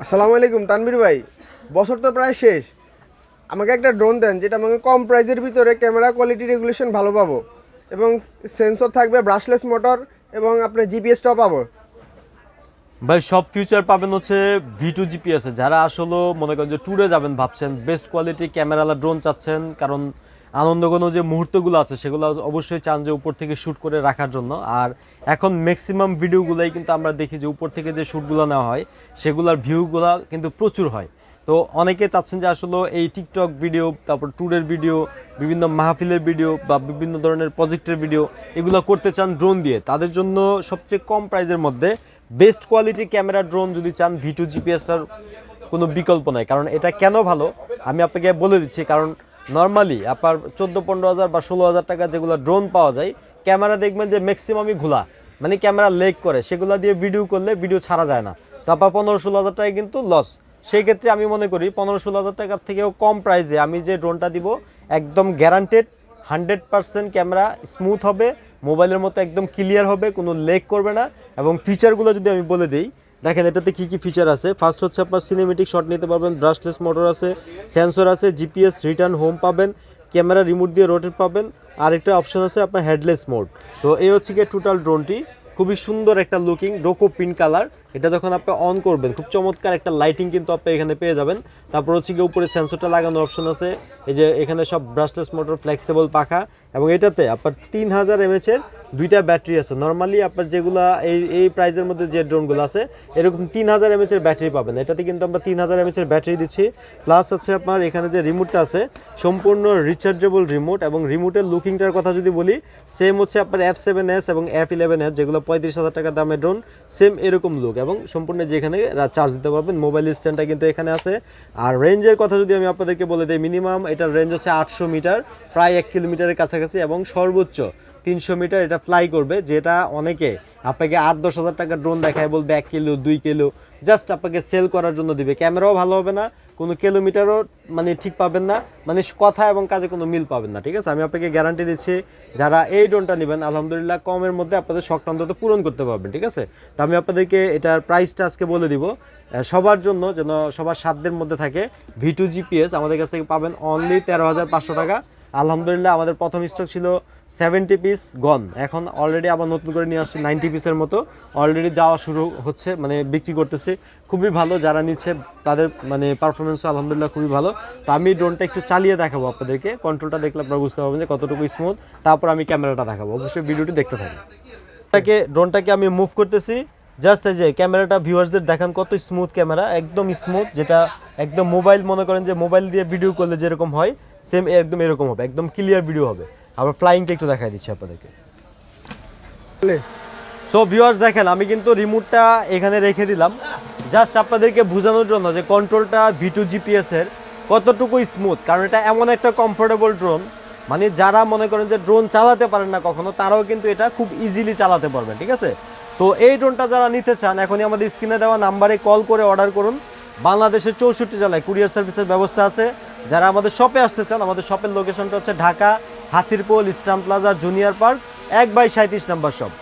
আসসালামু আলাইকুম তানভীর ভাই। বছর তো প্রায় শেষ, আমাকে একটা ড্রোন দেন যেটা আমাকে কম প্রাইজের ভিতরে ক্যামেরা কোয়ালিটি রেগুলেশন ভালো পাবো এবং সেন্সর থাকবে, ব্রাশলেস মোটর এবং আপনার জিপিএসটাও পাবো। ভাই সব ফিউচার পাবেন হচ্ছে V2 জিপিএসে। যারা আসলে মনে করেন যে ট্যুরে যাবেন ভাবছেন, বেস্ট কোয়ালিটি ক্যামেরালা ড্রোন চাচ্ছেন, কারণ আনন্দঘন যে মুহূর্তগুলো আছে সেগুলো অবশ্যই চান যে উপর থেকে শ্যুট করে রাখার জন্য। আর এখন ম্যাক্সিমাম ভিডিওগুলোই কিন্তু আমরা দেখি যে উপর থেকে যে শ্যুটগুলো নেওয়া হয় সেগুলোর ভিউগুলো কিন্তু প্রচুর হয়। তো অনেকে চাচ্ছেন যে আসলে এই টিকটক ভিডিও, তারপর ট্যুরের ভিডিও, বিভিন্ন মাহফিলের ভিডিও বা বিভিন্ন ধরনের প্রজেক্টের ভিডিও এগুলো করতে চান ড্রোন দিয়ে। তাদের জন্য সবচেয়ে কম প্রাইজের মধ্যে বেস্ট কোয়ালিটি ক্যামেরা ড্রোন যদি চান, V2 জিপিএসটার কোনো বিকল্প নাই। কারণ এটা কেন ভালো আমি আপনাকে বলে দিচ্ছি। কারণ নর্মালি আপনার 14-15 হাজার বা 16 হাজার টাকা যেগুলো ড্রোন পাওয়া যায়, ক্যামেরা দেখবেন যে ম্যাক্সিমামই ঘোলা, মানে ক্যামেরা লেগ করে, সেগুলো দিয়ে ভিডিও করলে ভিডিও ছাড়া যায় না। তো আপনার 15-16 হাজার টাকা কিন্তু লস। সেই ক্ষেত্রে আমি মনে করি 15-16 হাজার টাকার থেকেও কম প্রাইসে আমি যে ড্রোনটা দিব একদম গ্যারান্টেড 100% ক্যামেরা স্মুথ হবে, মোবাইলের মতো একদম ক্লিয়ার হবে, কোনো লেগ করবে না। এবং ফিচারগুলো যদি আমি বলে দিই, দেখেন এটাতে কী কী ফিচার আছে। ফার্স্ট হচ্ছে আপনার সিনেমেটিক শট নিতে পারবেন, ব্রাশলেস মোটর আছে, সেন্সর আছে, জিপিএস রিটার্ন হোম পাবেন, ক্যামেরা রিমোট দিয়ে রোটেট পাবেন, আর একটা অপশন আছে আপনার হেডলেস মোড। তো এই হচ্ছে গিয়ে টোটাল ড্রোনটি। খুবই সুন্দর একটা লুকিং ডোকো পিঙ্ক কালার। এটা যখন আপনি অন করবেন খুব চমৎকার একটা লাইটিং কিন্তু আপনি এখানে পেয়ে যাবেন। তারপর হচ্ছে গিয়ে উপরে সেন্সরটা লাগানোর অপশন আছে, এই যে এখানে সব ব্রাশলেস মোটর, ফ্লেক্সিবল পাখা, এবং এটাতে আপনার 3000 mAh-এর দুইটা ব্যাটারি আছে। নর্মালি আপনার যেগুলো এই প্রাইজের মধ্যে যে ড্রোনগুলো আছে এরকম 3000 mAh-এর ব্যাটারি পাবেন। এটাতে কিন্তু আমরা 3000 mAh-এর ব্যাটারি দিচ্ছি। প্লাস হচ্ছে আপনার এখানে যে রিমোটটা আছে সম্পূর্ণ রিচার্জেবল রিমোট, এবং রিমোটের লুকিংটার কথা যদি বলি, সেম হচ্ছে আপনার F7s এবং F11s যেগুলো 35,000 টাকা দামের ড্রোন, সেম এরকম লুক, এবং সম্পূর্ণ যেখানে চার্জ দিতে পারবেন। মোবাইল স্ট্যান্ডটা কিন্তু এখানে আছে। আর রেঞ্জের কথা যদি আমি আপনাদেরকে বলে দিই, মিনিমাম এটার রেঞ্জ হচ্ছে 800 মিটার, প্রায় 1 কিলোমিটারের কাছাকাছি, এবং সর্বোচ্চ 300 মিটার এটা ফ্লাই করবে। যেটা অনেকে আপনাকে 8-10 হাজার টাকার ড্রোন দেখায়, বলবে 1 কিলো 2 কিলো, জাস্ট আপনাকে সেল করার জন্য দিবে। ক্যামেরাও ভালো হবে না, কোনো কিলোমিটারও মানে ঠিক পাবেন না, মানে কথা এবং কাজে কোনো মিল পাবেন না। ঠিক আছে, আমি আপনাকে গ্যারান্টি দিচ্ছি যারা এই ড্রোনটা নেবেন আলহামদুলিল্লাহ কমের মধ্যে আপনাদের শখটান্ত পূরণ করতে পারবেন। ঠিক আছে, তো আমি আপনাদেরকে এটার প্রাইসটা আজকে বলে দিব সবার জন্য, যেন সবার সাধ্যের মধ্যে থাকে। V2 জিপিএস আমাদের কাছ থেকে পাবেন অনলি 13,500 টাকা। আলহামদুলিল্লাহ আমাদের প্রথম স্টক ছিল 70 পিস গন, এখন অলরেডি আবার নতুন করে নিয়ে আসছি 90 পিসের মতো অলরেডি যাওয়া শুরু হচ্ছে, মানে বিক্রি করতেছি। খুবই ভালো, যারা নিচ্ছে তাদের মানে পারফরমেন্সও আলহামদুলিল্লাহ খুবই ভালো। তো আমি ড্রোনটা একটু চালিয়ে দেখাবো আপনাদেরকে, কন্ট্রোলটা দেখলে আপনারা বুঝতে পারবেন যে কতটুকু স্মুথ। তারপর আমি ক্যামেরাটা দেখাবো, অবশ্যই ভিডিওটি দেখতে থাকুন। ড্রোনটাকে আমি মুভ করতেছি, জাস্ট এই যে ক্যামেরাটা ভিউয়ার্সদের দেখান কত স্মুথ ক্যামেরা, একদম স্মুথ, যেটা একদম মোবাইল, মনে করেন যে মোবাইল দিয়ে ভিডিও করলে যেরকম হয় সেম একদম এরকম হবে, একদম ক্লিয়ার ভিডিও হবে। আবার ফ্লাইংটা একটু দেখাই দিচ্ছি আপনাদেরকে। সো ভিউয়ার্স দেখেন, আমি কিন্তু রিমোটটা এখানে রেখে দিলাম জাস্ট আপনাদেরকে বোঝানোর জন্য যে কন্ট্রোলটা V2 জিপিএসের কতটুকু স্মুথ। কারণ এটা এমন একটা কমফোর্টেবল ড্রোন, মানে যারা মনে করেন যে ড্রোন চালাতে পারেন না কখনো, তারাও কিন্তু এটা খুব ইজিলি চালাতে পারবেন। ঠিক আছে, তো এই ড্রোনটা যারা নিতে চান এখনই আমাদের স্ক্রিনে দেওয়া নাম্বারে কল করে অর্ডার করুন। বাংলাদেশের 64 জেলায় কুরিয়ার সার্ভিসের ব্যবস্থা আছে। যারা আমাদের শপে আসতে চান, আমাদের শপের লোকেশনটা হচ্ছে Dhaka Hatirpool, Eastern Plaza, junior park 1/37 নম্বর শপ।